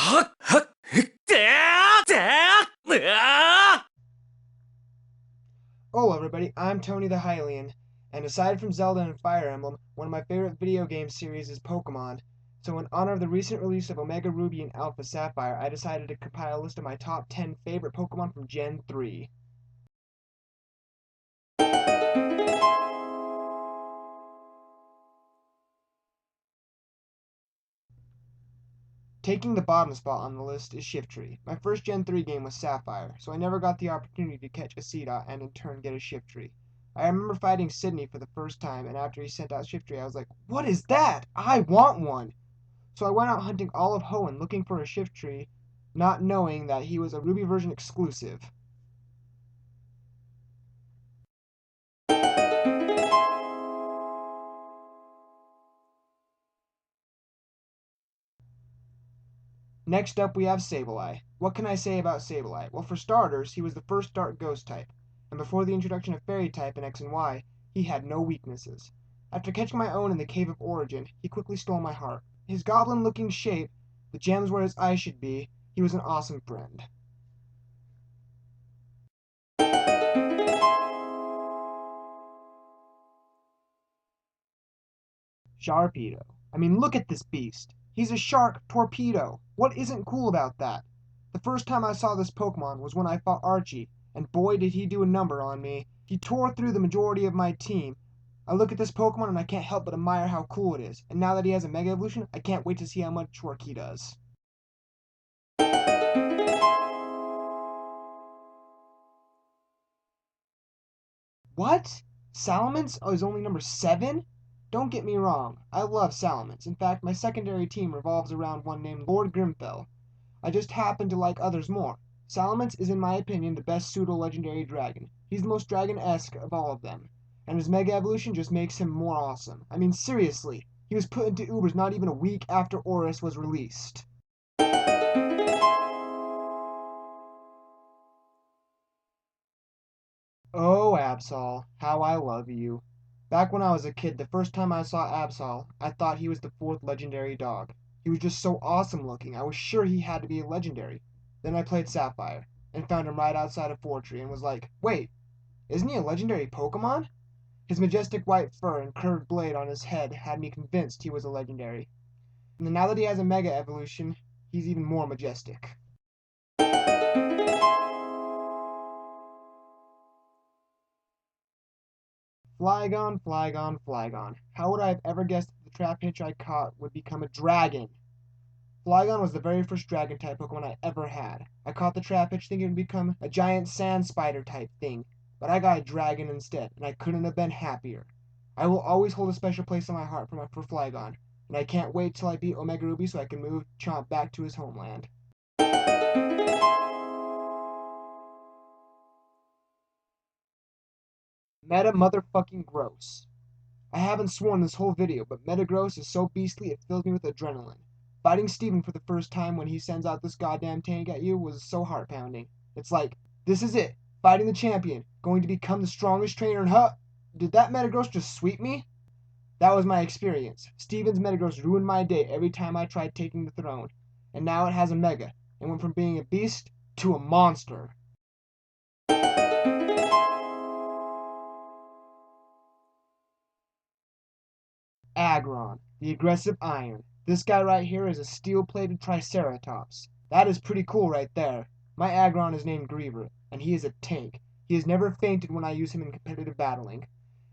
Hello everybody, I'm Tony the Hylian, and aside from Zelda and Fire Emblem, one of my favorite video game series is Pokémon. So in honor of the recent release of Omega Ruby and Alpha Sapphire, I decided to compile a list of my top 10 favorite Pokémon from Gen 3. Taking the bottom spot on the list is Shiftry. My first Gen 3 game was Sapphire, so I never got the opportunity to catch a Seedot and in turn get a Shiftry. I remember fighting Sydney for the first time, and after he sent out Shiftry, I was like, "What is that? I want one!" So I went out hunting all of Hoenn looking for a Shiftry, not knowing that he was a Ruby version exclusive. Next up we have Sableye. What can I say about Sableye? Well, for starters, he was the first Dark Ghost type, and before the introduction of Fairy type in X and Y, he had no weaknesses. After catching my own in the Cave of Origin, he quickly stole my heart. His goblin-looking shape, the gems where his eyes should be, he was an awesome friend. Sharpedo. I mean, look at this beast. He's a shark torpedo. What isn't cool about that? The first time I saw this Pokemon was when I fought Archie, and boy did he do a number on me. He tore through the majority of my team. I look at this Pokemon and I can't help but admire how cool it is. And now that he has a Mega Evolution, I can't wait to see how much work he does. What? Salamence is only number 7? Don't get me wrong, I love Salamence. In fact, my secondary team revolves around one named Lord Grimfell. I just happen to like others more. Salamence is in my opinion the best pseudo-legendary dragon. He's the most dragon-esque of all of them. And his Mega Evolution just makes him more awesome. I mean, seriously, he was put into Ubers not even a week after Oris was released. Oh, Absol, how I love you. Back when I was a kid, the first time I saw Absol, I thought he was the 4th legendary dog. He was just so awesome looking, I was sure he had to be a legendary. Then I played Sapphire, and found him right outside of Fortree, and was like, wait, isn't he a legendary Pokemon? His majestic white fur and curved blade on his head had me convinced he was a legendary. And now that he has a Mega Evolution, he's even more majestic. Flygon, Flygon, Flygon. How would I have ever guessed that the Trapinch I caught would become a dragon? Flygon was the very first dragon type Pokemon I ever had. I caught the Trapinch thinking it would become a giant sand spider type thing, but I got a dragon instead, and I couldn't have been happier. I will always hold a special place in my heart for Flygon, and I can't wait till I beat Omega Ruby so I can move Chomp back to his homeland. Meta motherfucking gross. I haven't sworn this whole video, but Metagross is so beastly it fills me with adrenaline. Fighting Steven for the first time when he sends out this goddamn tank at you was so heart-pounding. It's like, this is it. Fighting the champion. Going to become the strongest trainer in Did that Metagross just sweep me? That was my experience. Steven's Metagross ruined my day every time I tried taking the throne. And now it has a Mega, and went from being a beast to a monster. Aggron, the aggressive iron. This guy right here is a steel-plated Triceratops. That is pretty cool right there. My Aggron is named Griever, and he is a tank. He has never fainted when I use him in competitive battling.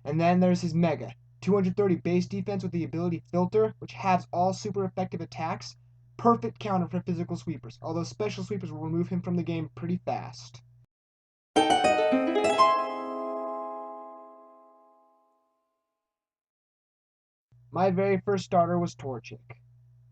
And then there's his Mega. 230 base defense with the ability Filter, which halves all super effective attacks. Perfect counter for physical sweepers, although special sweepers will remove him from the game pretty fast. My very first starter was Torchic.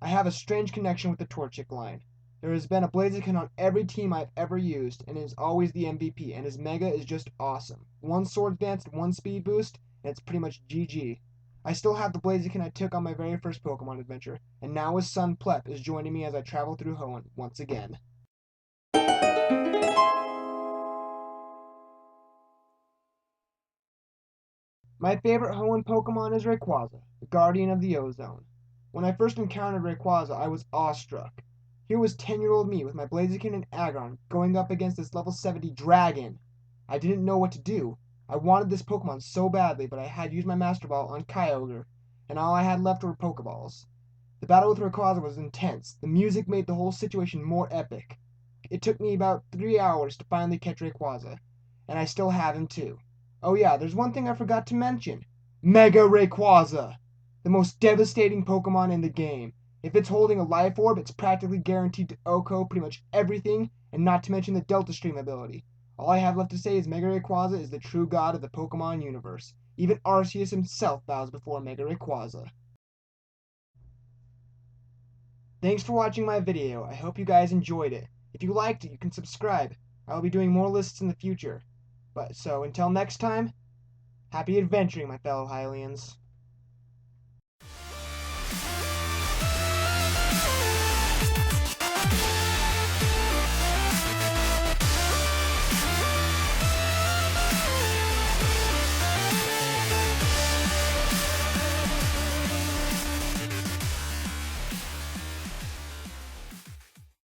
I have a strange connection with the Torchic line. There has been a Blaziken on every team I've ever used, and it is always the MVP, and his Mega is just awesome. One Swords Dance and one Speed Boost, and it's pretty much GG. I still have the Blaziken I took on my very first Pokemon adventure, and now his son Plep is joining me as I travel through Hoenn once again. My favorite Hoenn Pokemon is Rayquaza, the guardian of the Ozone. When I first encountered Rayquaza, I was awestruck. Here was 10-year-old me with my Blaziken and Aggron going up against this level 70 dragon. I didn't know what to do. I wanted this Pokemon so badly, but I had used my Master Ball on Kyogre, and all I had left were Pokeballs. The battle with Rayquaza was intense. The music made the whole situation more epic. It took me about 3 hours to finally catch Rayquaza, and I still have him too. Oh yeah, there's one thing I forgot to mention. Mega Rayquaza! The most devastating Pokemon in the game. If it's holding a Life Orb, it's practically guaranteed to OHKO pretty much everything, and not to mention the Delta Stream ability. All I have left to say is Mega Rayquaza is the true god of the Pokemon universe. Even Arceus himself bows before Mega Rayquaza. Thanks for watching my video. I hope you guys enjoyed it. If you liked it, you can subscribe. I will be doing more lists in the future. But so until next time, happy adventuring, my fellow Hylians.